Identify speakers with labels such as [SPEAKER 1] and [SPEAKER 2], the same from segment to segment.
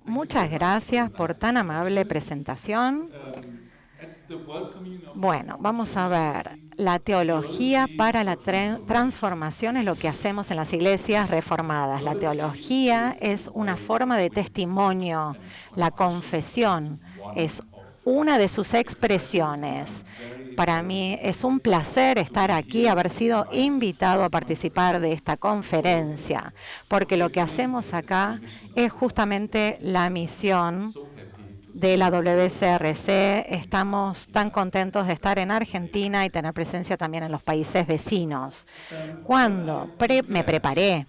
[SPEAKER 1] Muchas gracias por tan amable presentación. Bueno, vamos a ver. La teología para la transformación es lo que hacemos en las iglesias reformadas. La teología es una forma de testimonio. La confesión es una de sus expresiones. Para mí es un placer estar aquí, haber sido invitado a participar de esta conferencia, porque lo que hacemos acá es justamente la misión de la WCRC. Estamos tan contentos de estar en Argentina y tener presencia también en los países vecinos. Cuando me preparé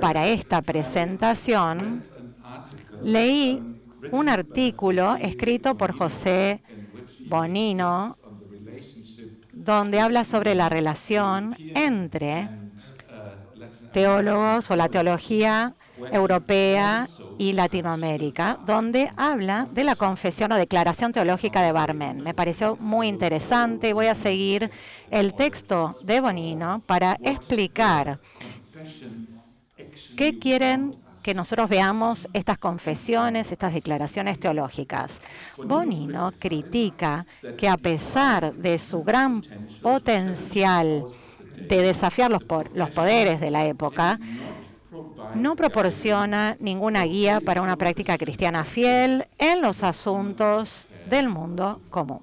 [SPEAKER 1] para esta presentación, leí un artículo escrito por José Bonino, donde habla sobre la relación entre teólogos o la teología europea y Latinoamérica, donde habla de la confesión o declaración teológica de Barmen. Me pareció muy interesante y voy a seguir el texto de Bonino para explicar qué quieren que nosotros veamos estas confesiones, estas declaraciones teológicas. Bonino critica que a pesar de su gran potencial de desafiar los poderes de la época, no proporciona ninguna guía para una práctica cristiana fiel en los asuntos del mundo común.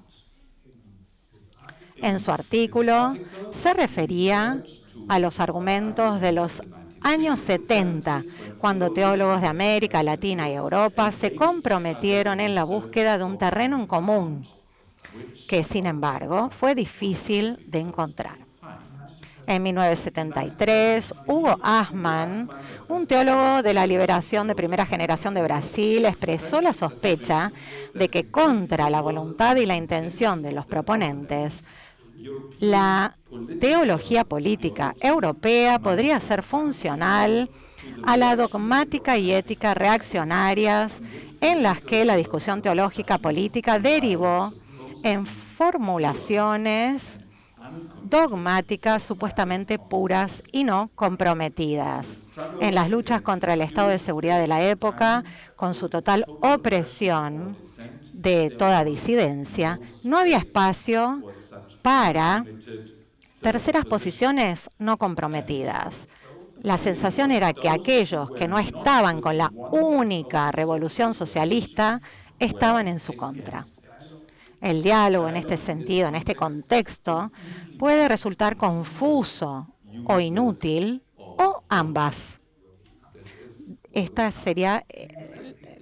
[SPEAKER 1] En su artículo se refería a los argumentos de los años 70, cuando teólogos de América Latina y Europa se comprometieron en la búsqueda de un terreno en común, que sin embargo fue difícil de encontrar. En 1973, Hugo Asman, un teólogo de la liberación de primera generación de Brasil, expresó la sospecha de que contra la voluntad y la intención de los proponentes, la teología política europea podría ser funcional a la dogmática y ética reaccionarias en las que la discusión teológica política derivó en formulaciones dogmáticas supuestamente puras y no comprometidas. En las luchas contra el estado de seguridad de la época, con su total opresión de toda disidencia, no había espacio para terceras posiciones no comprometidas. La sensación era que aquellos que no estaban con la única revolución socialista estaban en su contra. El diálogo en este sentido, en este contexto, puede resultar confuso o inútil o ambas. Esta sería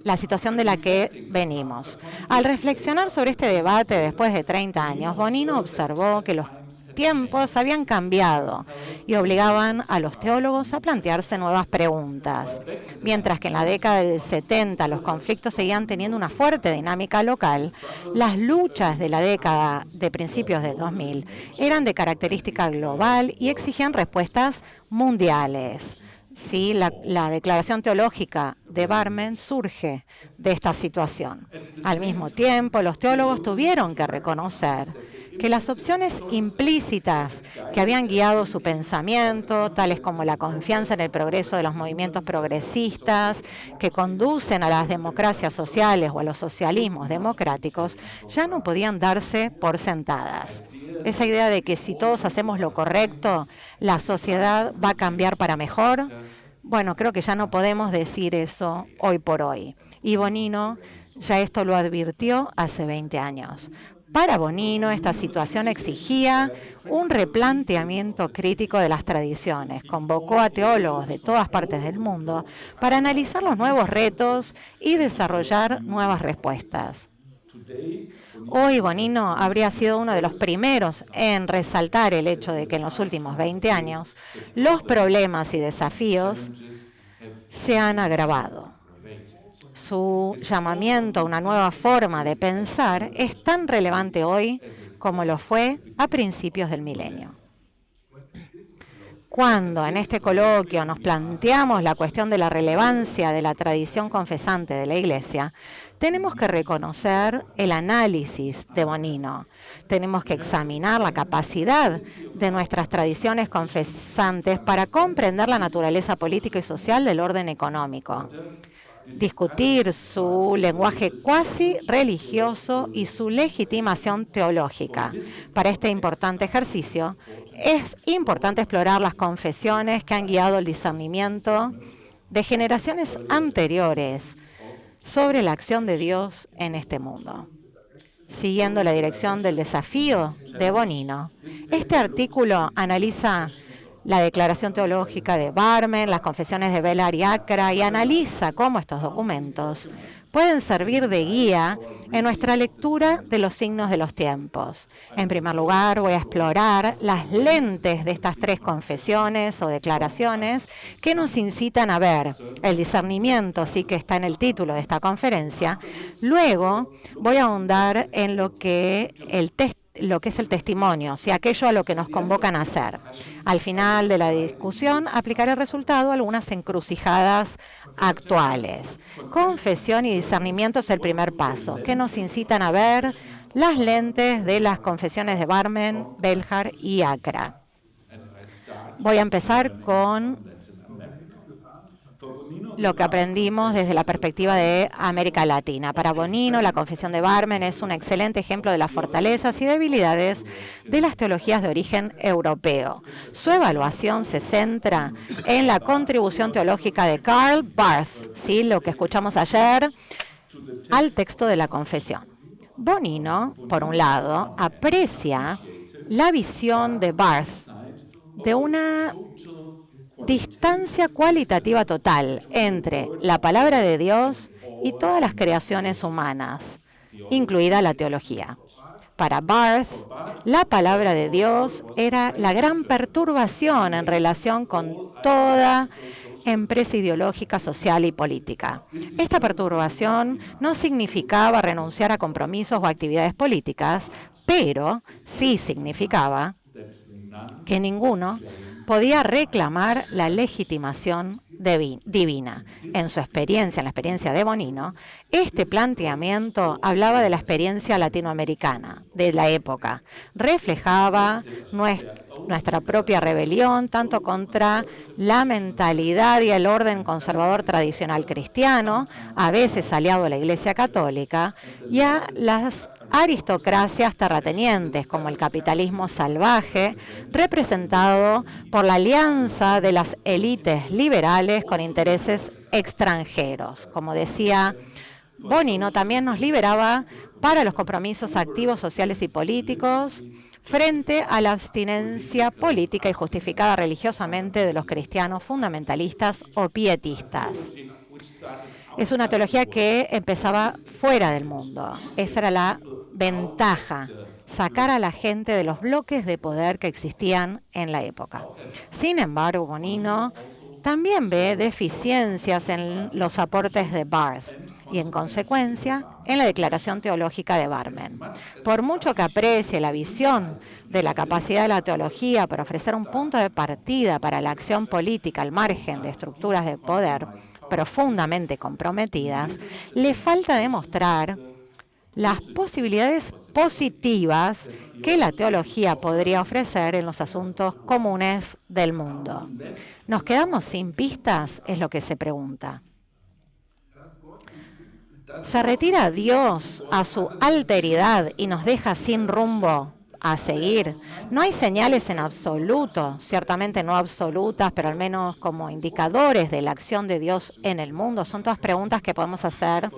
[SPEAKER 1] la situación de la que venimos. Al reflexionar sobre este debate después de 30 años, Bonino observó que los tiempos habían cambiado y obligaban a los teólogos a plantearse nuevas preguntas. Mientras que en la década del 70 los conflictos seguían teniendo una fuerte dinámica local, las luchas de la década de principios del 2000 eran de característica global y exigían respuestas mundiales. Sí, la declaración teológica de Barmen surge de esta situación. Al mismo tiempo, los teólogos tuvieron que reconocer que las opciones implícitas que habían guiado su pensamiento, tales como la confianza en el progreso de los movimientos progresistas, que conducen a las democracias sociales o a los socialismos democráticos, ya no podían darse por sentadas. Esa idea de que si todos hacemos lo correcto, la sociedad va a cambiar para mejor, bueno, creo que ya no podemos decir eso hoy por hoy. Y Bonino ya esto lo advirtió hace 20 años. Para Bonino, esta situación exigía un replanteamiento crítico de las tradiciones. Convocó a teólogos de todas partes del mundo para analizar los nuevos retos y desarrollar nuevas respuestas. Hoy Bonino habría sido uno de los primeros en resaltar el hecho de que en los últimos 20 años los problemas y desafíos se han agravado. Su llamamiento a una nueva forma de pensar es tan relevante hoy como lo fue a principios del milenio. Cuando en este coloquio nos planteamos la cuestión de la relevancia de la tradición confesante de la Iglesia, tenemos que reconocer el análisis de Bonino. Tenemos que examinar la capacidad de nuestras tradiciones confesantes para comprender la naturaleza política y social del orden económico, discutir su lenguaje cuasi religioso y su legitimación teológica. Para este importante ejercicio, es importante explorar las confesiones que han guiado el discernimiento de generaciones anteriores sobre la acción de Dios en este mundo. Siguiendo la dirección del desafío de Bonino, este artículo analiza la declaración teológica de Barmen, las confesiones de Belar y Acra, y analiza cómo estos documentos pueden servir de guía en nuestra lectura de los signos de los tiempos. En primer lugar, voy a explorar las lentes de estas tres confesiones o declaraciones que nos incitan a ver el discernimiento, sí que está en el título de esta conferencia. Luego, voy a ahondar en lo que es el testimonio, o sea, aquello a lo que nos convocan a hacer. Al final de la discusión, aplicaré el resultado a algunas encrucijadas actuales. Confesión y discernimiento es el primer paso, que nos incitan a ver las lentes de las confesiones de Barmen, Belhar y Acra. Voy a empezar con lo que aprendimos desde la perspectiva de América Latina. Para Bonino, la confesión de Barmen es un excelente ejemplo de las fortalezas y debilidades de las teologías de origen europeo. Su evaluación se centra en la contribución teológica de Karl Barth, ¿sí? Lo que escuchamos ayer, al texto de la confesión. Bonino, por un lado, aprecia la visión de Barth de una distancia cualitativa total entre la palabra de Dios y todas las creaciones humanas, incluida la teología. Para Barth, la palabra de Dios era la gran perturbación en relación con toda empresa ideológica, social y política. Esta perturbación no significaba renunciar a compromisos o actividades políticas, pero sí significaba que ninguno podía reclamar la legitimación divina. En su experiencia, en la experiencia de Bonino, este planteamiento hablaba de la experiencia latinoamericana de la época. Reflejaba nuestra propia rebelión, tanto contra la mentalidad y el orden conservador tradicional cristiano, a veces aliado a la Iglesia Católica, y a las aristocracias terratenientes, como el capitalismo salvaje, representado por la alianza de las élites liberales con intereses extranjeros. Como decía Bonino, también nos liberaba para los compromisos activos sociales y políticos frente a la abstinencia política y justificada religiosamente de los cristianos fundamentalistas o pietistas. Es una teología que empezaba fuera del mundo. Esa era la ventaja, sacar a la gente de los bloques de poder que existían en la época. Sin embargo, Bonino también ve deficiencias en los aportes de Barth y, en consecuencia, en la declaración teológica de Barmen. Por mucho que aprecie la visión de la capacidad de la teología para ofrecer un punto de partida para la acción política al margen de estructuras de poder profundamente comprometidas, le falta demostrar las posibilidades positivas que la teología podría ofrecer en los asuntos comunes del mundo. ¿Nos quedamos sin pistas? Es lo que se pregunta. ¿Se retira Dios a su alteridad y nos deja sin rumbo a seguir? No hay señales en absoluto, ciertamente no absolutas, pero al menos como indicadores de la acción de Dios en el mundo. Son todas preguntas que podemos hacer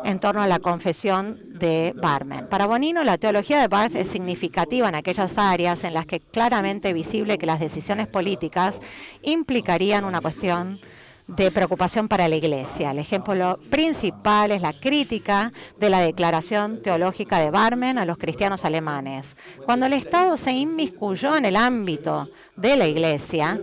[SPEAKER 1] en torno a la confesión de Barmen. Para Bonino, la teología de Barth es significativa en aquellas áreas en las que claramente visible que las decisiones políticas implicarían una cuestión de preocupación para la Iglesia. El ejemplo principal es la crítica de la declaración teológica de Barmen a los cristianos alemanes. Cuando el Estado se inmiscuyó en el ámbito de la Iglesia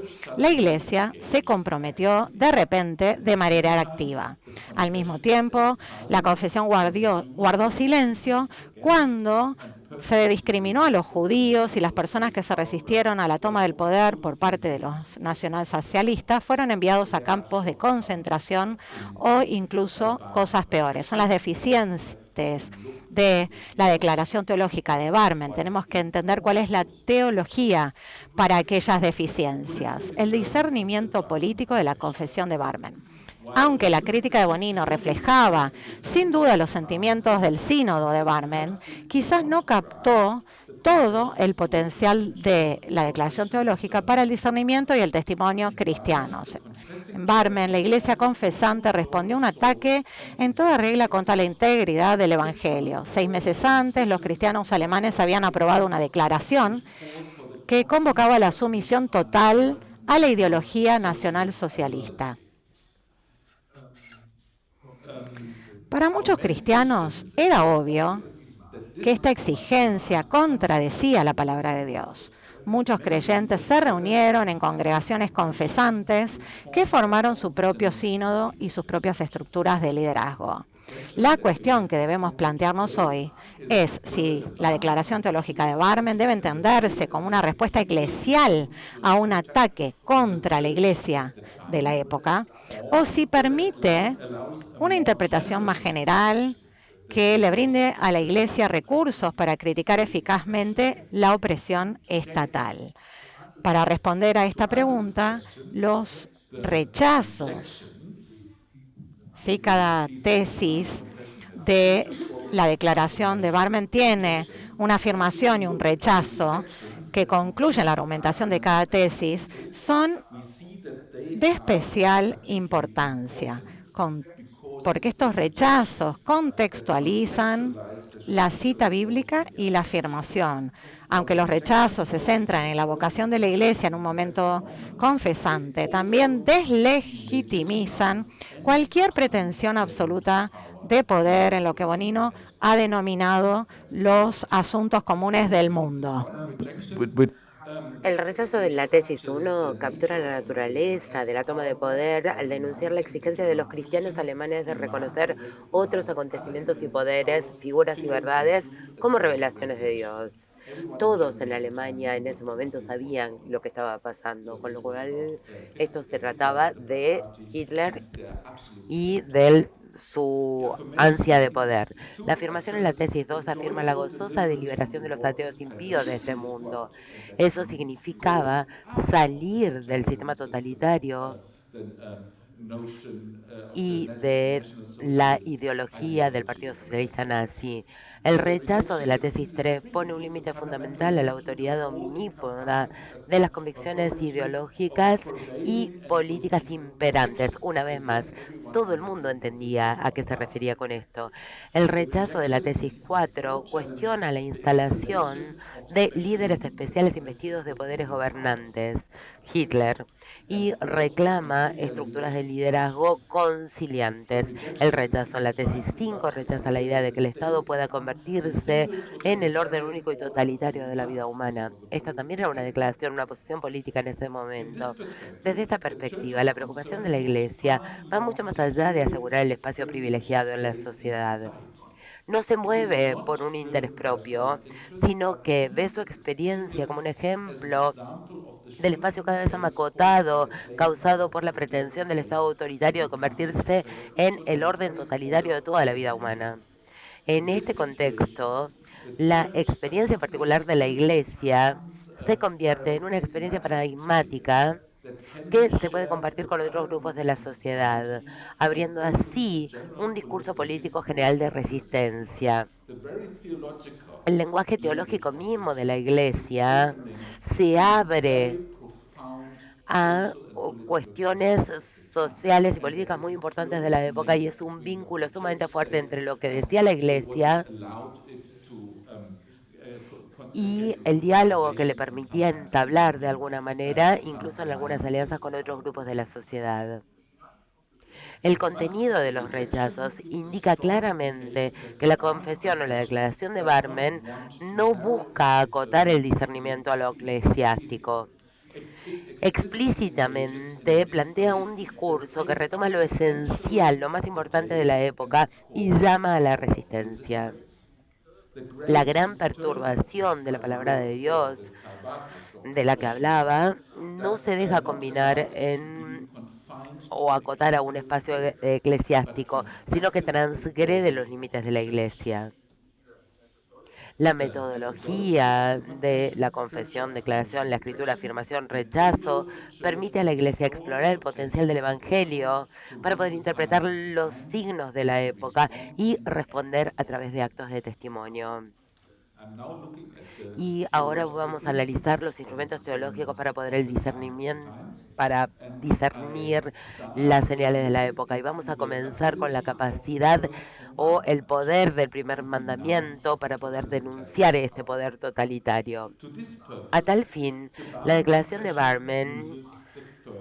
[SPEAKER 1] se comprometió de repente de manera activa. Al mismo tiempo, la confesión guardó silencio cuando Se discriminó a los judíos y las personas que se resistieron a la toma del poder por parte de los nacionalsocialistas fueron enviados a campos de concentración o incluso cosas peores. Son las deficiencias de la declaración teológica de Barmen. Tenemos que entender cuál es la teología para aquellas deficiencias. El discernimiento político de la confesión de Barmen. Aunque la crítica de Bonino reflejaba sin duda los sentimientos del sínodo de Barmen, quizás no captó todo el potencial de la declaración teológica para el discernimiento y el testimonio cristianos. En Barmen, la iglesia confesante respondió a un ataque en toda regla contra la integridad del Evangelio. 6 meses antes, los cristianos alemanes habían aprobado una declaración que convocaba la sumisión total a la ideología nacional socialista. Para muchos cristianos era obvio que esta exigencia contradecía la palabra de Dios. Muchos creyentes se reunieron en congregaciones confesantes que formaron su propio sínodo y sus propias estructuras de liderazgo. La cuestión que debemos plantearnos hoy es si la declaración teológica de Barmen debe entenderse como una respuesta eclesial a un ataque contra la iglesia de la época, o si permite una interpretación más general que le brinde a la Iglesia recursos para criticar eficazmente la opresión estatal. Para responder a esta pregunta, los rechazos, ¿sí? Cada tesis de la declaración de Barmen tiene una afirmación y un rechazo que concluyen la argumentación de cada tesis, son de especial importancia, porque estos rechazos contextualizan la cita bíblica y la afirmación. Aunque los rechazos se centran en la vocación de la Iglesia en un momento confesante, también deslegitimizan cualquier pretensión absoluta de poder en lo que Bonino ha denominado los asuntos comunes del mundo.
[SPEAKER 2] El rechazo de la tesis 1 captura la naturaleza de la toma de poder al denunciar la exigencia de los cristianos alemanes de reconocer otros acontecimientos y poderes, figuras y verdades como revelaciones de Dios. Todos en Alemania en ese momento sabían lo que estaba pasando, con lo cual esto se trataba de Hitler y de su ansia de poder. La afirmación en la tesis 2 afirma la gozosa deliberación de los ateos impíos de este mundo. Eso significaba salir del sistema totalitario y de la ideología del Partido Socialista Nazi. El rechazo de la tesis 3 pone un límite fundamental a la autoridad omnípoda de las convicciones ideológicas y políticas imperantes. Una vez más, todo el mundo entendía a qué se refería con esto. El rechazo de la tesis 4 cuestiona la instalación de líderes especiales investidos de poderes gobernantes, Hitler, y reclama estructuras de liderazgo conciliantes. El rechazo a la tesis 5 rechaza la idea de que el Estado pueda convertirse en el orden único y totalitario de la vida humana. Esta también era una declaración, una posición política en ese momento. Desde esta perspectiva, la preocupación de la Iglesia va mucho más allá de asegurar el espacio privilegiado en la sociedad. No se mueve por un interés propio, sino que ve su experiencia como un ejemplo del espacio cada vez amacotado, causado por la pretensión del Estado autoritario de convertirse en el orden totalitario de toda la vida humana. En este contexto, la experiencia particular de la Iglesia se convierte en una experiencia paradigmática que se puede compartir con otros grupos de la sociedad, abriendo así un discurso político general de resistencia. El lenguaje teológico mismo de la Iglesia se abre a cuestiones sociales y políticas muy importantes de la época y es un vínculo sumamente fuerte entre lo que decía la Iglesia y el diálogo que le permitía entablar de alguna manera, incluso en algunas alianzas con otros grupos de la sociedad. El contenido de los rechazos indica claramente que la confesión o la declaración de Barmen no busca acotar el discernimiento a lo eclesiástico. Explícitamente plantea un discurso que retoma lo esencial, lo más importante de la época y llama a la resistencia. La gran perturbación de la palabra de Dios de la que hablaba no se deja combinar en o acotar a un espacio eclesiástico, sino que transgrede los límites de la Iglesia. La metodología de la confesión, declaración, la escritura, afirmación, rechazo, permite a la Iglesia explorar el potencial del Evangelio para poder interpretar los signos de la época y responder a través de actos de testimonio. Y ahora vamos a analizar los instrumentos teológicos para poder el discernimiento, para discernir las señales de la época. Y vamos a comenzar con la capacidad o el poder del primer mandamiento para poder denunciar este poder totalitario. A tal fin, la declaración de Barmen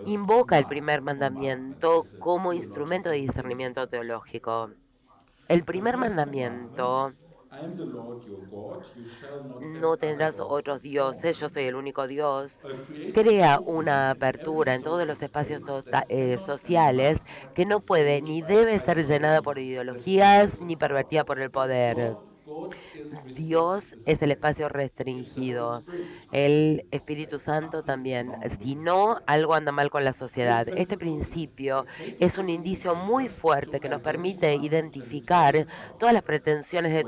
[SPEAKER 2] invoca el primer mandamiento como instrumento de discernimiento teológico. El primer mandamiento: no tendrás otros dioses, yo soy el único Dios, crea una apertura en todos los espacios sociales que no puede ni debe ser llenada por ideologías ni pervertida por el poder. Dios es el espacio restringido, el Espíritu Santo también. Si no, algo anda mal con la sociedad. Este principio es un indicio muy fuerte que nos permite identificar todas las pretensiones de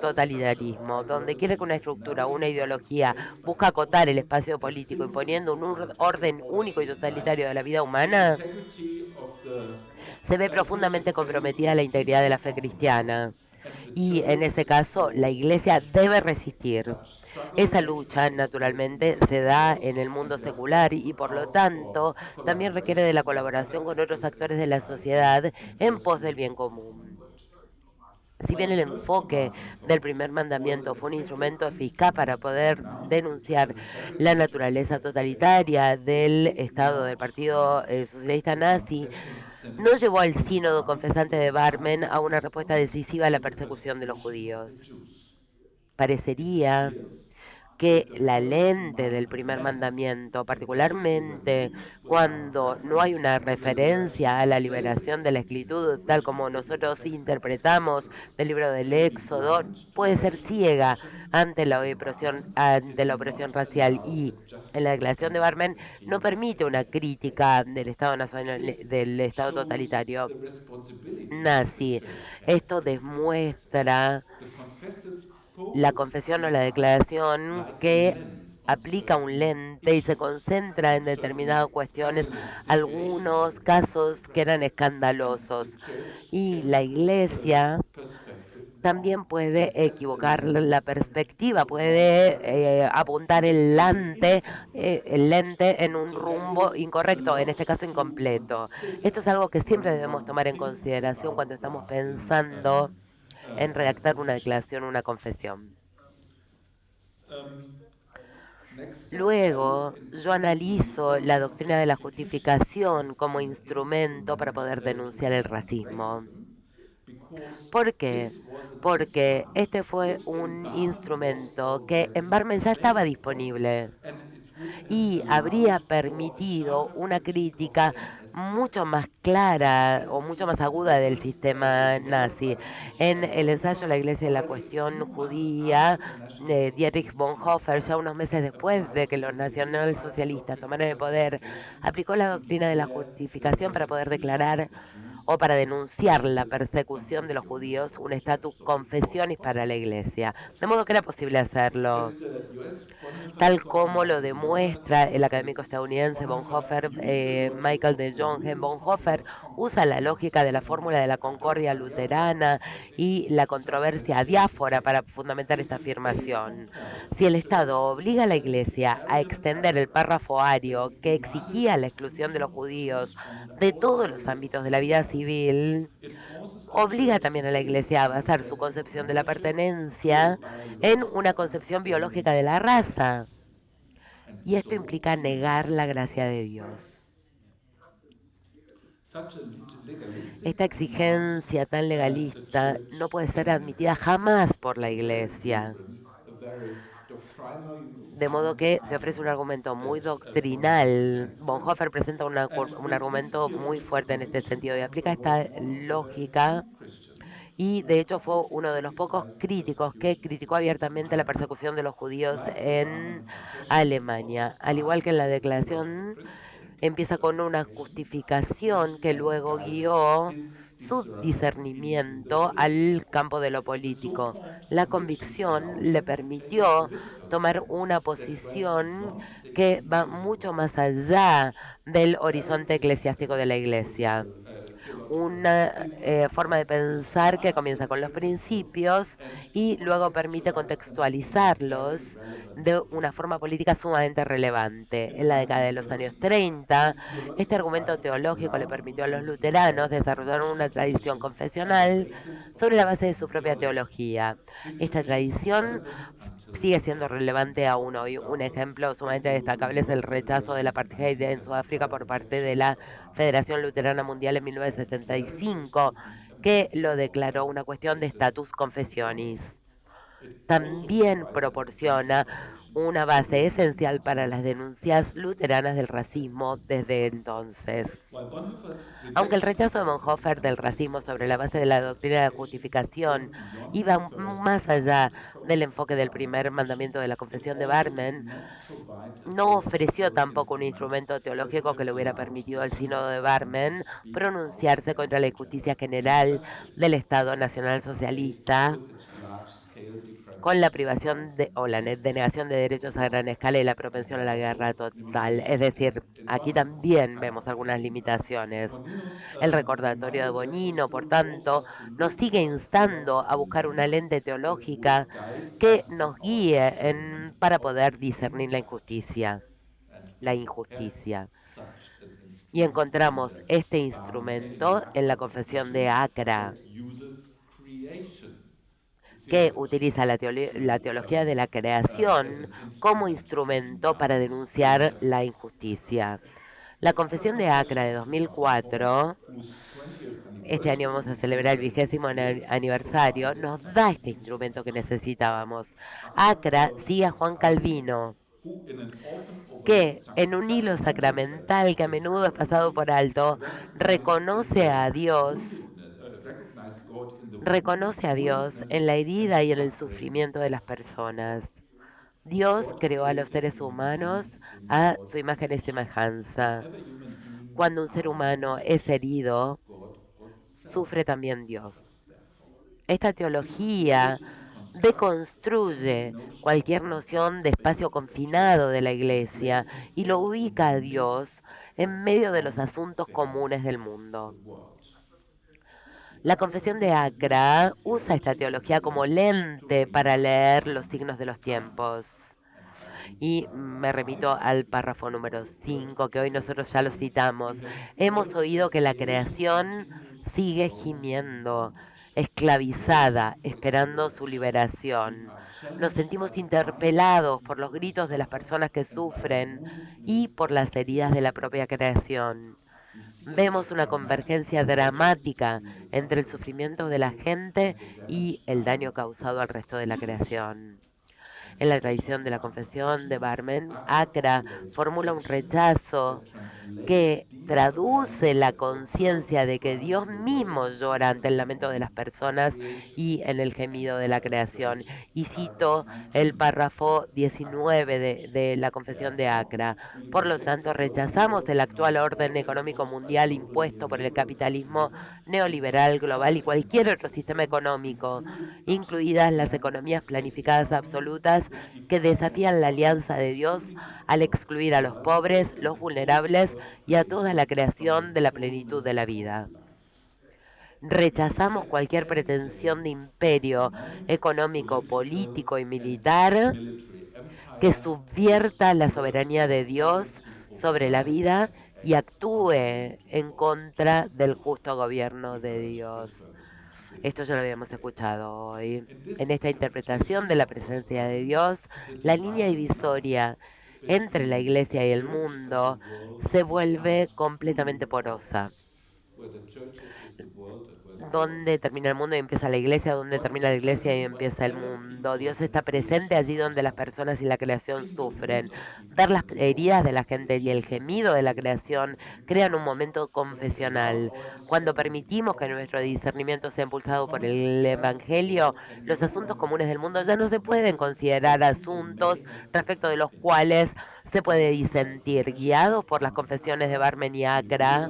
[SPEAKER 2] totalitarismo, donde quiere que una estructura, una ideología busca acotar el espacio político imponiendo un orden único y totalitario de la vida humana, se ve profundamente comprometida la integridad de la fe cristiana. Y en ese caso, la Iglesia debe resistir. Esa lucha, naturalmente, se da en el mundo secular y, por lo tanto, también requiere de la colaboración con otros actores de la sociedad en pos del bien común. Si bien el enfoque del primer mandamiento fue un instrumento eficaz para poder denunciar la naturaleza totalitaria del Estado del Partido Socialista Nazi, no llevó al sínodo confesante de Barmen a una respuesta decisiva a la persecución de los judíos. Parecería que la lente del primer mandamiento, particularmente cuando no hay una referencia a la liberación de la esclavitud, tal como nosotros interpretamos del libro del Éxodo, puede ser ciega ante la opresión racial, y en la declaración de Barmen no permite una crítica del Estado nacional, del Estado totalitario nazi. Esto demuestra la confesión o la declaración que aplica un lente y se concentra en determinadas cuestiones, algunos casos que eran escandalosos. Y la Iglesia también puede equivocar la perspectiva, puede apuntar el lente en un rumbo incorrecto, en este caso incompleto. Esto es algo que siempre debemos tomar en consideración cuando estamos pensando en redactar una declaración o una confesión. Luego, yo analizo la doctrina de la justificación como instrumento para poder denunciar el racismo. ¿Por qué? Porque este fue un instrumento que en Barmen ya estaba disponible y habría permitido una crítica mucho más clara o mucho más aguda del sistema nazi. En el ensayo La Iglesia y la cuestión judía, Dietrich Bonhoeffer, ya unos meses después de que los nacionalsocialistas tomaran el poder, aplicó la doctrina de la justificación para poder declarar o para denunciar la persecución de los judíos, un estatus confesionis para la Iglesia. De modo que era posible hacerlo, tal como lo demuestra el académico estadounidense Bonhoeffer, Michael de Jonge. Bonhoeffer usa la lógica de la fórmula de la concordia luterana y la controversia adiáfora para fundamentar esta afirmación. Si el Estado obliga a la Iglesia a extender el párrafo ario que exigía la exclusión de los judíos de todos los ámbitos de la vida civil, obliga también a la Iglesia a basar su concepción de la pertenencia en una concepción biológica de la raza. Y esto implica negar la gracia de Dios. Esta exigencia tan legalista no puede ser admitida jamás por la Iglesia. De modo que se ofrece un argumento muy doctrinal. Bonhoeffer presenta un argumento muy fuerte en este sentido y aplica esta lógica y de hecho fue uno de los pocos críticos que criticó abiertamente la persecución de los judíos en Alemania. Al igual que en la declaración, empieza con una justificación que luego guió su discernimiento al campo de lo político. La convicción le permitió tomar una posición que va mucho más allá del horizonte eclesiástico de la Iglesia, una forma de pensar que comienza con los principios y luego permite contextualizarlos de una forma política sumamente relevante. En la década de los años 30, este argumento teológico le permitió a los luteranos desarrollar una tradición confesional sobre la base de su propia teología. Esta tradición sigue siendo relevante aún hoy. Un ejemplo sumamente destacable es el rechazo del apartheid en Sudáfrica por parte de la Federación Luterana Mundial en 1975, que lo declaró una cuestión de status confessionis. También proporciona una base esencial para las denuncias luteranas del racismo desde entonces. Aunque el rechazo de Bonhoeffer del racismo sobre la base de la doctrina de la justificación iba más allá del enfoque del primer mandamiento de la Confesión de Barmen, no ofreció tampoco un instrumento teológico que le hubiera permitido al sínodo de Barmen pronunciarse contra la injusticia general del Estado Nacional Socialista con la privación o la denegación de derechos a gran escala y la propensión a la guerra total. Es decir, aquí también vemos algunas limitaciones. El recordatorio de Bonino, por tanto, nos sigue instando a buscar una lente teológica que nos guíe para poder discernir la injusticia. La injusticia. Y encontramos este instrumento en la Confesión de Acra, que utiliza la teología de la creación como instrumento para denunciar la injusticia. La Confesión de Acra de 2004, este año vamos a celebrar el 20º aniversario, nos da este instrumento que necesitábamos. Acra sigue a Juan Calvino, que en un hilo sacramental que a menudo es pasado por alto, reconoce a Dios en la herida y en el sufrimiento de las personas. Dios creó a los seres humanos a su imagen y semejanza. Cuando un ser humano es herido, sufre también Dios. Esta teología deconstruye cualquier noción de espacio confinado de la Iglesia y lo ubica a Dios en medio de los asuntos comunes del mundo. La Confesión de Acra usa esta teología como lente para leer los signos de los tiempos. Y me remito al párrafo número 5, que hoy nosotros ya lo citamos. Hemos oído que la creación sigue gimiendo, esclavizada, esperando su liberación. Nos sentimos interpelados por los gritos de las personas que sufren y por las heridas de la propia creación. Vemos una convergencia dramática entre el sufrimiento de la gente y el daño causado al resto de la creación. En la tradición de la Confesión de Barmen, Acra formula un rechazo que traduce la conciencia de que Dios mismo llora ante el lamento de las personas y en el gemido de la creación. Y cito el párrafo 19 de la Confesión de Acra. Por lo tanto, rechazamos el actual orden económico mundial impuesto por el capitalismo neoliberal global y cualquier otro sistema económico, incluidas las economías planificadas absolutas que desafían la alianza de Dios al excluir a los pobres, los vulnerables y a toda la creación de la plenitud de la vida. Rechazamos cualquier pretensión de imperio económico, político y militar que subvierta la soberanía de Dios sobre la vida y actúe en contra del justo gobierno de Dios. Esto ya lo habíamos escuchado hoy. En esta interpretación de la presencia de Dios, la línea divisoria entre la Iglesia y el mundo se vuelve completamente porosa. dónde termina el mundo y empieza la iglesia, dónde termina la iglesia y empieza el mundo. Dios está presente allí donde las personas y la creación sufren. Ver las heridas de la gente y el gemido de la creación crean un momento confesional. Cuando permitimos que nuestro discernimiento sea impulsado por el Evangelio, los asuntos comunes del mundo ya no se pueden considerar asuntos respecto de los cuales se puede disentir. Guiados por las confesiones de Barmen y Acra,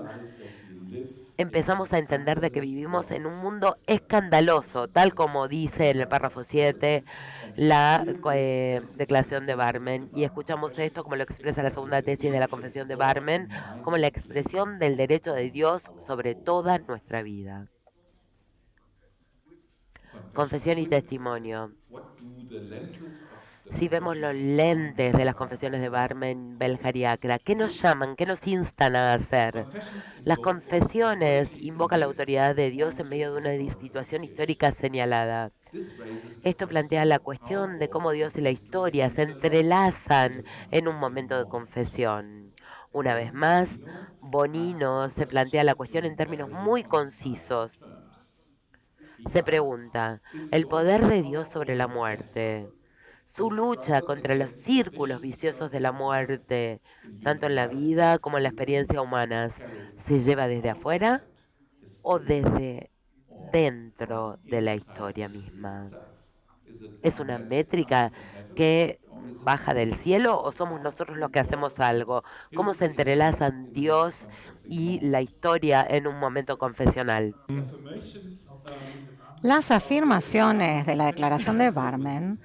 [SPEAKER 2] empezamos a entender de que vivimos en un mundo escandaloso, tal como dice en el párrafo 7 la declaración de Barmen, y escuchamos esto como lo expresa la segunda tesis de la Confesión de Barmen, como la expresión del derecho de Dios sobre toda nuestra vida. Confesión y testimonio. Si vemos los lentes de las confesiones de Barmen, Belhar y Acra, ¿qué nos llaman? ¿Qué nos instan a hacer? Las confesiones invocan la autoridad de Dios en medio de una situación histórica señalada. Esto plantea la cuestión de cómo Dios y la historia se entrelazan en un momento de confesión. Una vez más, Bonino se plantea la cuestión en términos muy concisos. Se pregunta, ¿el poder de Dios sobre la muerte? Su lucha contra los círculos viciosos de la muerte, tanto en la vida como en la experiencia humanas, ¿se lleva desde afuera o desde dentro de la historia misma? ¿Es una métrica que baja del cielo o somos nosotros los que hacemos algo? ¿Cómo se entrelazan Dios y la historia en un momento confesional?
[SPEAKER 1] Las afirmaciones de la declaración de Barmen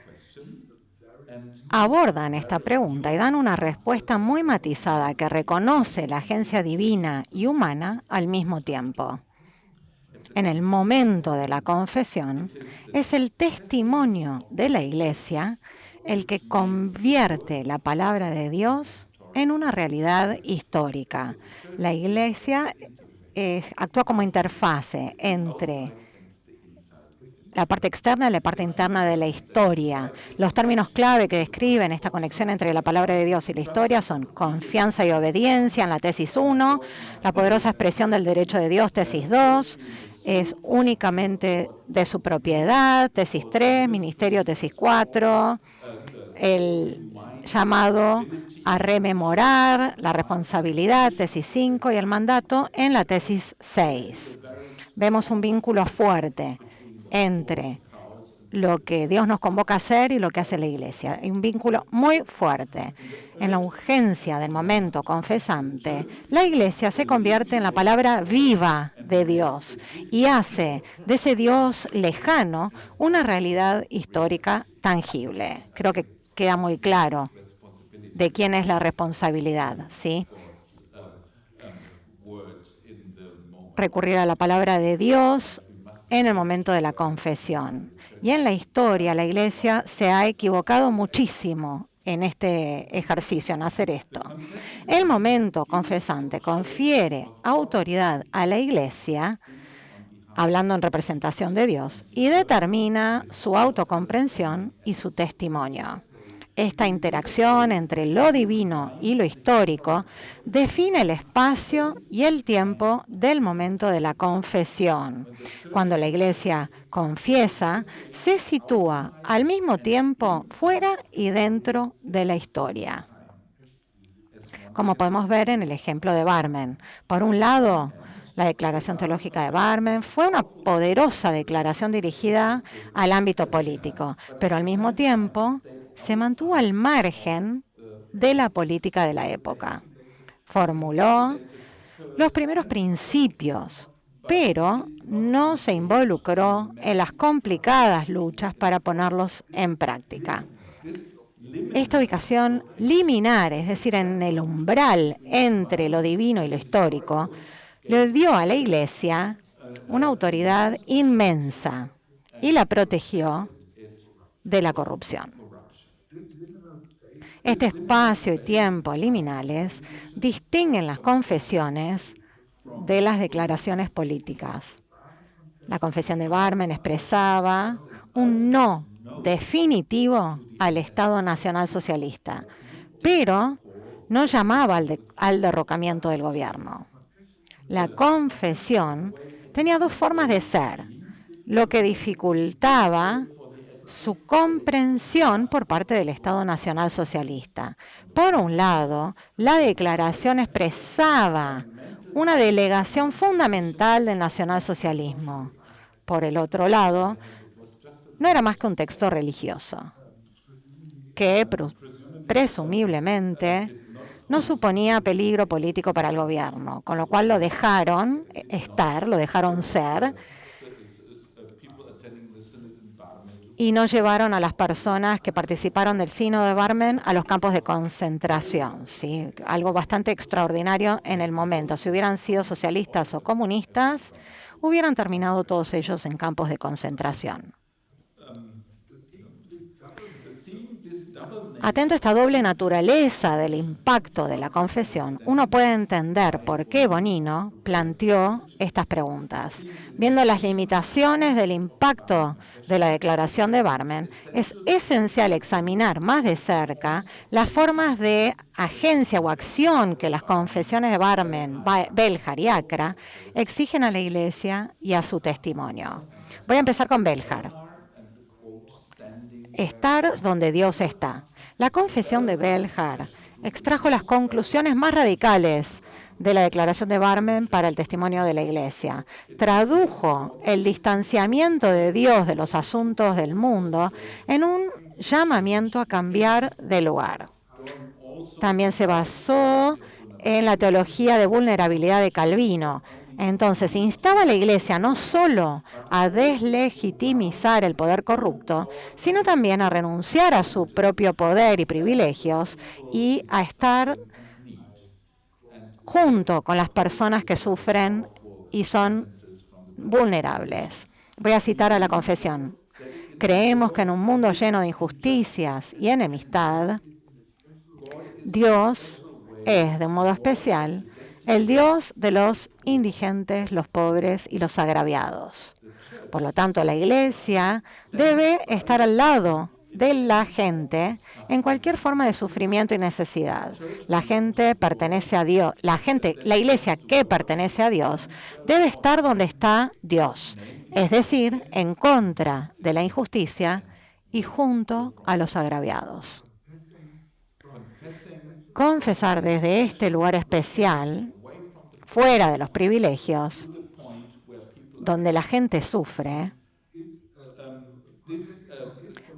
[SPEAKER 1] abordan esta pregunta y dan una respuesta muy matizada que reconoce la agencia divina y humana al mismo tiempo. En el momento de la confesión, es el testimonio de la Iglesia el que convierte la palabra de Dios en una realidad histórica. La Iglesia actúa como interfase entre la parte externa y la parte interna de la historia. Los términos clave que describen esta conexión entre la palabra de Dios y la historia son confianza y obediencia en la tesis 1, la poderosa expresión del derecho de Dios, tesis 2, es únicamente de su propiedad, tesis 3, ministerio, tesis 4, el llamado a rememorar, la responsabilidad, tesis 5, y el mandato en la tesis 6. Vemos un vínculo fuerte entre lo que Dios nos convoca a hacer y lo que hace la Iglesia. Hay un vínculo muy fuerte. En la urgencia del momento confesante, la Iglesia se convierte en la palabra viva de Dios y hace de ese Dios lejano una realidad histórica tangible. Creo que queda muy claro de quién es la responsabilidad, ¿sí? Recurrir a la palabra de Dios en el momento de la confesión. Y en la historia, la Iglesia se ha equivocado muchísimo en este ejercicio, en hacer esto. El momento confesante confiere autoridad a la Iglesia, hablando en representación de Dios, y determina su autocomprensión y su testimonio. Esta interacción entre lo divino y lo histórico define el espacio y el tiempo del momento de la confesión. Cuando la Iglesia confiesa, se sitúa al mismo tiempo fuera y dentro de la historia. Como podemos ver en el ejemplo de Barmen. Por un lado, la declaración teológica de Barmen fue una poderosa declaración dirigida al ámbito político, pero al mismo tiempo se mantuvo al margen de la política de la época. Formuló los primeros principios, pero no se involucró en las complicadas luchas para ponerlos en práctica. Esta ubicación liminar, es decir, en el umbral entre lo divino y lo histórico, le dio a la Iglesia una autoridad inmensa y la protegió de la corrupción. Este espacio y tiempo liminales distinguen las confesiones de las declaraciones políticas. La confesión de Barmen expresaba un no definitivo al Estado Nacional Socialista, pero no llamaba al derrocamiento del gobierno. La confesión tenía dos formas de ser, lo que dificultaba su comprensión por parte del Estado Nacional Socialista. Por un lado, la declaración expresaba una delegación fundamental del nacionalsocialismo. Por el otro lado, no era más que un texto religioso, que presumiblemente no suponía peligro político para el gobierno, con lo cual lo dejaron estar, lo dejaron ser, y no llevaron a las personas que participaron del sínodo de Barmen a los campos de concentración, ¿sí? Algo bastante extraordinario en el momento. Si hubieran sido socialistas o comunistas, hubieran terminado todos ellos en campos de concentración. Atento a esta doble naturaleza del impacto de la confesión, uno puede entender por qué Bonino planteó estas preguntas. Viendo las limitaciones del impacto de la declaración de Barmen, es esencial examinar más de cerca las formas de agencia o acción que las confesiones de Barmen, Belhar y Acra exigen a la Iglesia y a su testimonio. Voy a empezar con Belhar. Estar donde Dios está. La confesión de Belhar extrajo las conclusiones más radicales de la declaración de Barmen para el testimonio de la Iglesia. Tradujo el distanciamiento de Dios de los asuntos del mundo en un llamamiento a cambiar de lugar. También se basó en la teología de vulnerabilidad de Calvino. Entonces, instaba a la Iglesia no solo a deslegitimizar el poder corrupto, sino también a renunciar a su propio poder y privilegios y a estar junto con las personas que sufren y son vulnerables. Voy a citar a la confesión. Creemos que en un mundo lleno de injusticias y enemistad, Dios es, de un modo especial, el Dios de los indigentes, los pobres y los agraviados. Por lo tanto, la Iglesia debe estar al lado de la gente en cualquier forma de sufrimiento y necesidad. La gente pertenece a Dios. La Iglesia que pertenece a Dios debe estar donde está Dios, es decir, en contra de la injusticia y junto a los agraviados. Confesar desde este lugar especial, fuera de los privilegios, donde la gente sufre,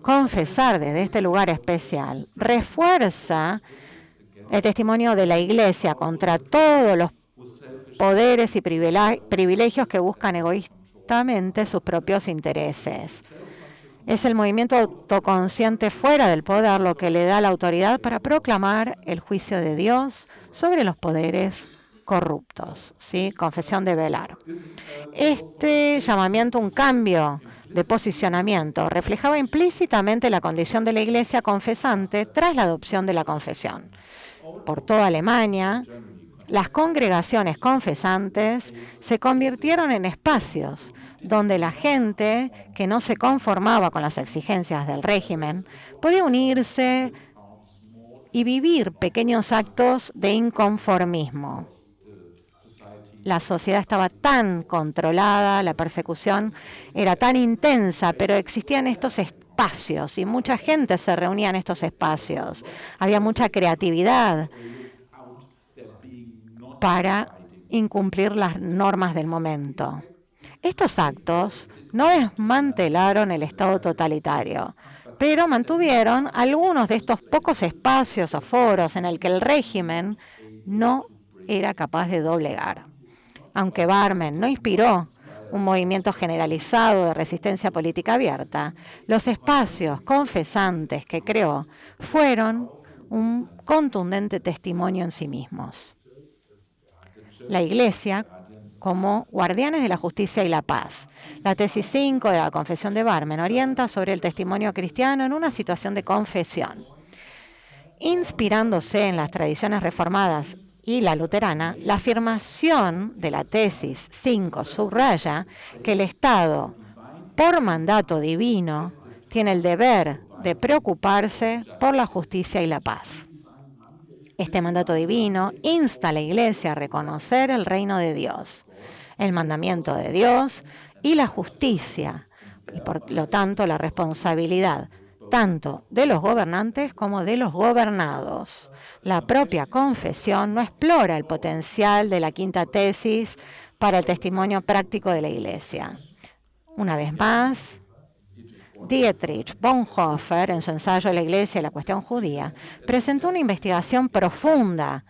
[SPEAKER 1] confesar desde este lugar especial refuerza el testimonio de la Iglesia contra todos los poderes y privilegios que buscan egoístamente sus propios intereses. Es el movimiento autoconsciente fuera del poder lo que le da la autoridad para proclamar el juicio de Dios sobre los poderes corruptos. ¿Sí? Confesión de Belhar. Este llamamiento, un cambio de posicionamiento, reflejaba implícitamente la condición de la Iglesia confesante tras la adopción de la confesión. Por toda Alemania, las congregaciones confesantes se convirtieron en espacios donde la gente que no se conformaba con las exigencias del régimen podía unirse y vivir pequeños actos de inconformismo. La sociedad estaba tan controlada, la persecución era tan intensa, pero existían estos espacios y mucha gente se reunía en estos espacios. Había mucha creatividad para incumplir las normas del momento. Estos actos no desmantelaron el Estado totalitario, pero mantuvieron algunos de estos pocos espacios o foros en el que el régimen no era capaz de doblegar. Aunque Barmen no inspiró un movimiento generalizado de resistencia política abierta, los espacios confesantes que creó fueron un contundente testimonio en sí mismos. La Iglesia como guardianes de la justicia y la paz. La tesis 5 de la Confesión de Barmen orienta sobre el testimonio cristiano en una situación de confesión. Inspirándose en las tradiciones reformadas y la luterana, la afirmación de la tesis 5 subraya que el Estado, por mandato divino, tiene el deber de preocuparse por la justicia y la paz. Este mandato divino insta a la Iglesia a reconocer el reino de Dios. el mandamiento de Dios y la justicia, y por lo tanto la responsabilidad tanto de los gobernantes como de los gobernados. La propia confesión no explora el potencial de la quinta tesis para el testimonio práctico de la Iglesia. Una vez más, Dietrich Bonhoeffer, en su ensayo La Iglesia y la cuestión judía, presentó una investigación profunda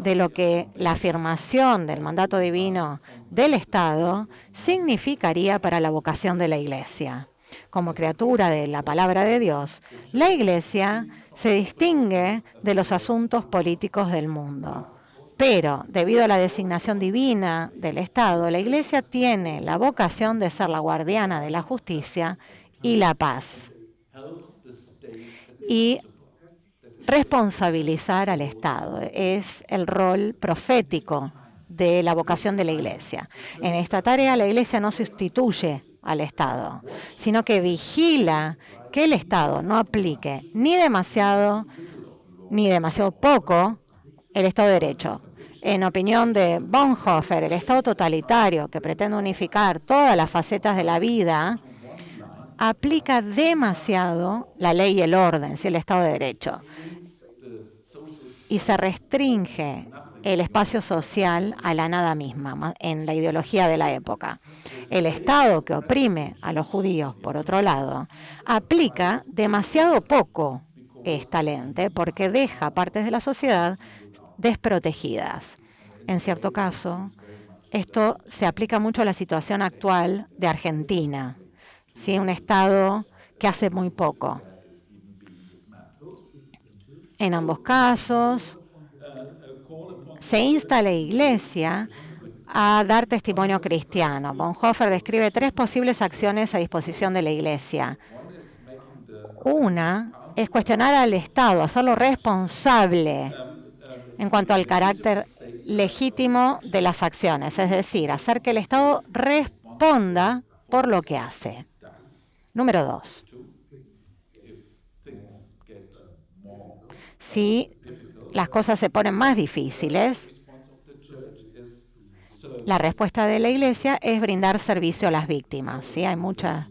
[SPEAKER 1] de lo que la afirmación del mandato divino del Estado significaría para la vocación de la Iglesia. Como criatura de la palabra de Dios, la Iglesia se distingue de los asuntos políticos del mundo. Pero, debido a la designación divina del Estado, la Iglesia tiene la vocación de ser la guardiana de la justicia y la paz. Y responsabilizar al Estado es el rol profético de la vocación de la Iglesia. En esta tarea, la Iglesia no sustituye al Estado, sino que vigila que el Estado no aplique ni demasiado poco el Estado de Derecho. En opinión de Bonhoeffer, el Estado totalitario, que pretende unificar todas las facetas de la vida, aplica demasiado la ley y el orden, el Estado de Derecho, y se restringe el espacio social a la nada misma, en la ideología de la época. El Estado, que oprime a los judíos, por otro lado, aplica demasiado poco esta lente porque deja partes de la sociedad desprotegidas. En cierto caso, esto se aplica mucho a la situación actual de Argentina, ¿sí? Un Estado que hace muy poco. En ambos casos, se insta a la Iglesia a dar testimonio cristiano. Bonhoeffer describe 3 posibles acciones a disposición de la Iglesia. Una es cuestionar al Estado, hacerlo responsable en cuanto al carácter legítimo de las acciones, es decir, hacer que el Estado responda por lo que hace. Número 2. Si las cosas se ponen más difíciles, la respuesta de la Iglesia es brindar servicio a las víctimas. ¿Sí? Hay muchas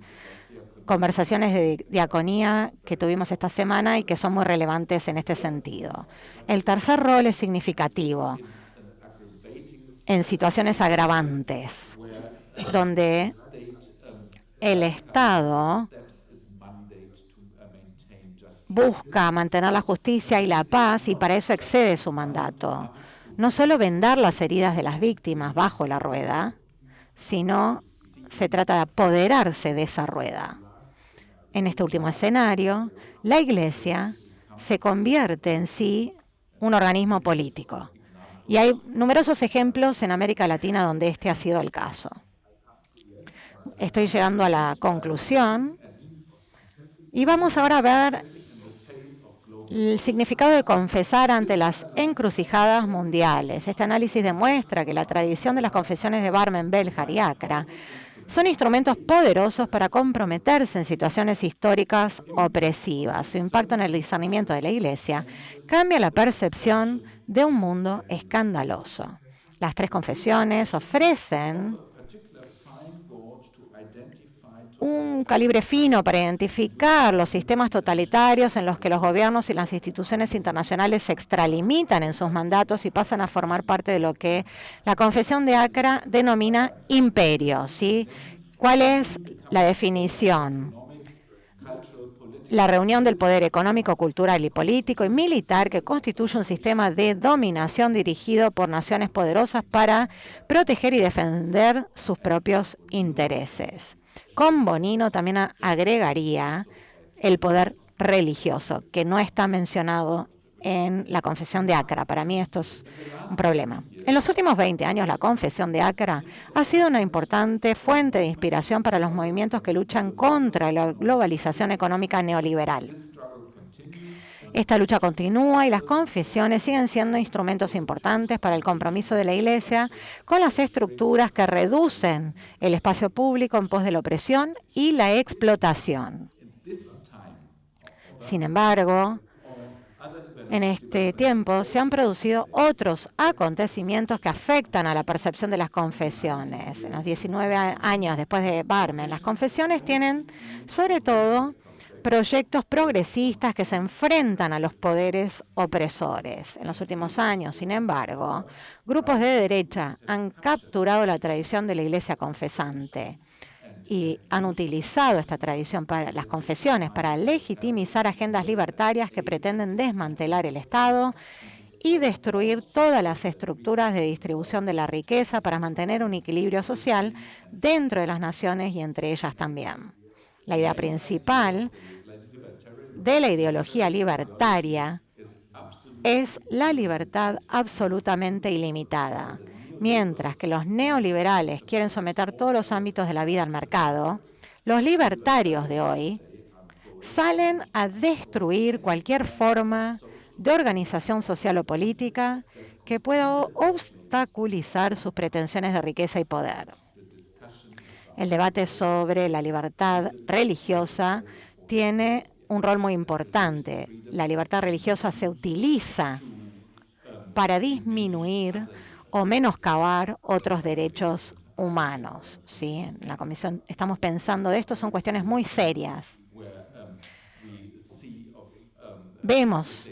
[SPEAKER 1] conversaciones de diaconía que tuvimos esta semana y que son muy relevantes en este sentido. El tercer rol es significativo en situaciones agravantes, donde el Estado busca mantener la justicia y la paz y para eso excede su mandato. No solo vendar las heridas de las víctimas bajo la rueda, sino se trata de apoderarse de esa rueda. En este último escenario, la Iglesia se convierte en sí un organismo político. Y hay numerosos ejemplos en América Latina donde este ha sido el caso. Estoy llegando a la conclusión y vamos ahora a ver el significado de confesar ante las encrucijadas mundiales. Este análisis demuestra que la tradición de las confesiones de Barmen, Beljar y Acra son instrumentos poderosos para comprometerse en situaciones históricas opresivas. Su impacto en el discernimiento de la Iglesia cambia la percepción de un mundo escandaloso. Las 3 confesiones ofrecen un calibre fino para identificar los sistemas totalitarios en los que los gobiernos y las instituciones internacionales se extralimitan en sus mandatos y pasan a formar parte de lo que la Confesión de Acra denomina imperio, ¿sí? ¿Cuál es la definición? La reunión del poder económico, cultural y político y militar que constituye un sistema de dominación dirigido por naciones poderosas para proteger y defender sus propios intereses. Con Bonino también agregaría el poder religioso, que no está mencionado en la Confesión de Acra. Para mí esto es un problema. En los últimos 20 años, la Confesión de Acra ha sido una importante fuente de inspiración para los movimientos que luchan contra la globalización económica neoliberal. Esta lucha continúa y las confesiones siguen siendo instrumentos importantes para el compromiso de la Iglesia con las estructuras que reducen el espacio público en pos de la opresión y la explotación. Sin embargo, En este tiempo se han producido otros acontecimientos que afectan a la percepción de las confesiones. En los 19 años después de Barmen, las confesiones tienen sobre todo proyectos progresistas que se enfrentan a los poderes opresores. En los últimos años, sin embargo, grupos de derecha han capturado la tradición de la iglesia confesante y han utilizado esta tradición para las confesiones para legitimizar agendas libertarias que pretenden desmantelar el Estado y destruir todas las estructuras de distribución de la riqueza para mantener un equilibrio social dentro de las naciones y entre ellas también. La idea principal de la ideología libertaria es la libertad absolutamente ilimitada. Mientras que los neoliberales quieren someter todos los ámbitos de la vida al mercado, los libertarios de hoy salen a destruir cualquier forma de organización social o política que pueda obstaculizar sus pretensiones de riqueza y poder. El debate sobre la libertad religiosa tiene un rol muy importante. La libertad religiosa se utiliza para disminuir o menoscabar otros derechos humanos. ¿Sí? En la Comisión estamos pensando de esto, son cuestiones muy serias. Vemos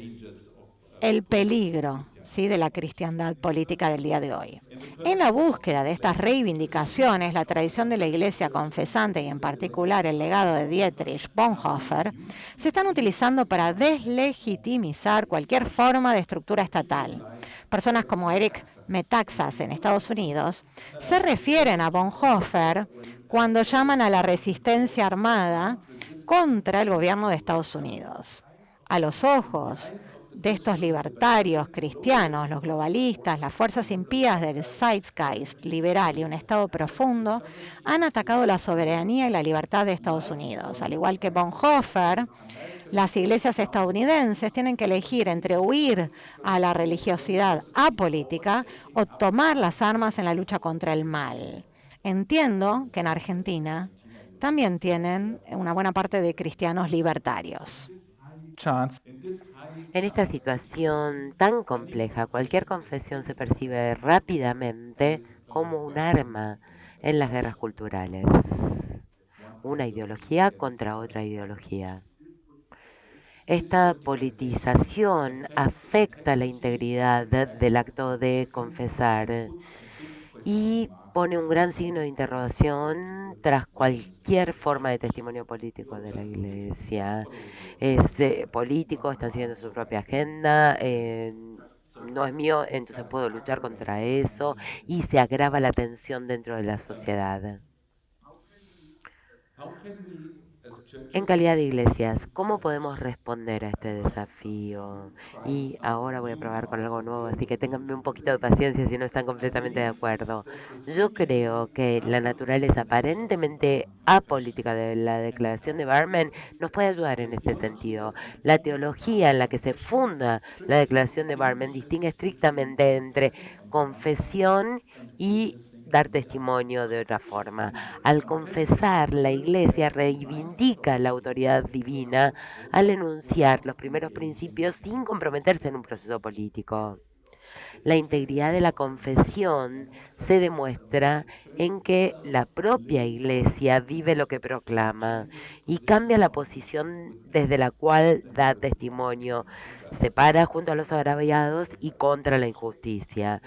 [SPEAKER 1] el peligro, ¿sí?, de la cristiandad política del día de hoy. En la búsqueda de estas reivindicaciones, la tradición de la Iglesia confesante y en particular el legado de Dietrich Bonhoeffer se están utilizando para deslegitimizar cualquier forma de estructura estatal. Personas como Eric Metaxas en Estados Unidos se refieren a Bonhoeffer cuando llaman a la resistencia armada contra el gobierno de Estados Unidos. A los ojos de estos libertarios cristianos, los globalistas, las fuerzas impías del zeitgeist liberal y un Estado profundo han atacado la soberanía y la libertad de Estados Unidos. Al igual que Bonhoeffer, las iglesias estadounidenses tienen que elegir entre huir a la religiosidad apolítica o tomar las armas en la lucha contra el mal. Entiendo que en Argentina también tienen una buena parte de cristianos libertarios.
[SPEAKER 2] En esta situación tan compleja, cualquier confesión se percibe rápidamente como un arma en las guerras culturales. Una ideología contra otra ideología. Esta politización afecta la integridad del acto de confesar y pone un gran signo de interrogación tras cualquier forma de testimonio político de la Iglesia. Políticos están siguiendo su propia agenda, no es mío, entonces puedo luchar contra eso y se agrava la tensión dentro de la sociedad. En calidad de iglesias, ¿cómo podemos responder a este desafío? Y ahora voy a probar con algo nuevo, así que ténganme un poquito de paciencia si no están completamente de acuerdo. Yo creo que la naturaleza aparentemente apolítica de la declaración de Barmen nos puede ayudar en este sentido. La teología en la que se funda la declaración de Barmen distingue estrictamente entre confesión y dar testimonio de otra forma. Al confesar, la Iglesia reivindica la autoridad divina al enunciar los primeros principios sin comprometerse en un proceso político. La integridad de la confesión se demuestra en que la propia Iglesia vive lo que proclama y cambia la posición desde la cual da testimonio, se para junto a los agraviados y contra la injusticia.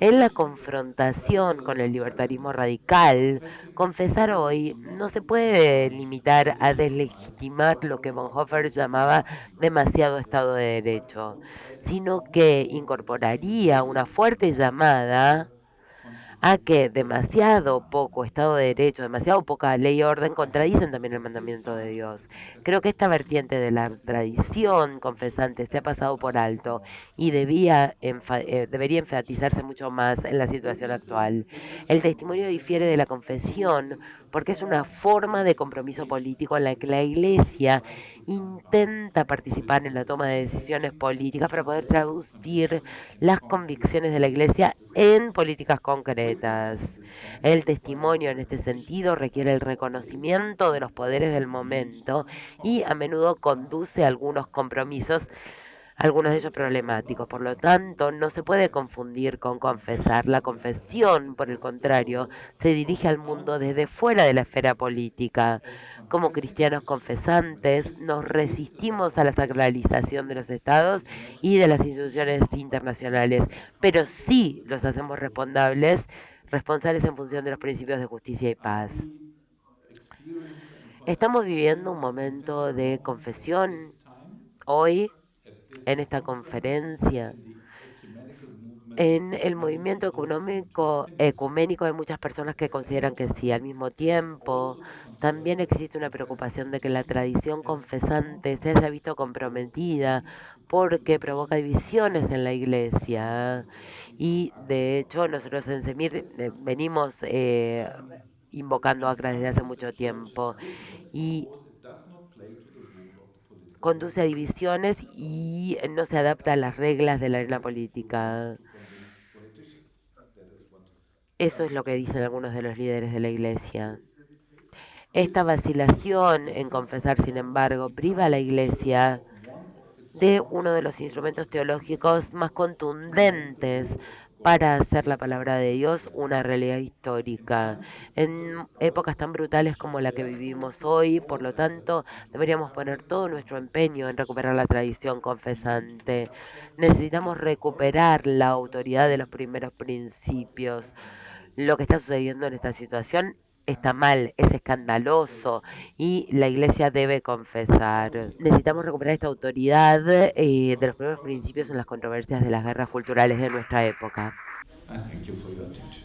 [SPEAKER 2] En la confrontación con el libertarismo radical, confesar hoy no se puede limitar a deslegitimar lo que Bonhoeffer llamaba demasiado Estado de Derecho, sino que incorporaría una fuerte llamada a que demasiado poco Estado de Derecho, demasiado poca ley y orden contradicen también el mandamiento de Dios. Creo que esta vertiente de la tradición confesante se ha pasado por alto y debería enfatizarse mucho más en la situación actual. El testimonio difiere de la confesión porque es una forma de compromiso político en la que la Iglesia intenta participar en la toma de decisiones políticas para poder traducir las convicciones de la Iglesia en políticas concretas. El testimonio en este sentido requiere el reconocimiento de los poderes del momento y a menudo conduce a algunos compromisos algunos de ellos problemáticos. Por lo tanto, no se puede confundir con confesar. La confesión, por el contrario, se dirige al mundo desde fuera de la esfera política. Como cristianos confesantes, nos resistimos a la sacralización de los estados y de las instituciones internacionales, pero sí los hacemos responsables en función de los principios de justicia y paz. Estamos viviendo un momento de confesión hoy en esta conferencia. En el movimiento ecuménico hay muchas personas que consideran que sí. Al mismo tiempo, también existe una preocupación de que la tradición confesante se haya visto comprometida porque provoca divisiones en la iglesia. Y de hecho, nosotros en Semir venimos invocando a Acra desde hace mucho tiempo. Y conduce a divisiones y no se adapta a las reglas de la arena política. Eso es lo que dicen algunos de los líderes de la iglesia. Esta vacilación en confesar, sin embargo, priva a la iglesia de uno de los instrumentos teológicos más contundentes para hacer la palabra de Dios una realidad histórica. En épocas tan brutales como la que vivimos hoy, por lo tanto, deberíamos poner todo nuestro empeño en recuperar la tradición confesante. Necesitamos recuperar la autoridad de los primeros principios. Lo que está sucediendo en esta situación está mal, es escandaloso y la iglesia debe confesar. Necesitamos recuperar esta autoridad de los primeros principios en las controversias de las guerras culturales de nuestra época.
[SPEAKER 3] And thank you for your attention.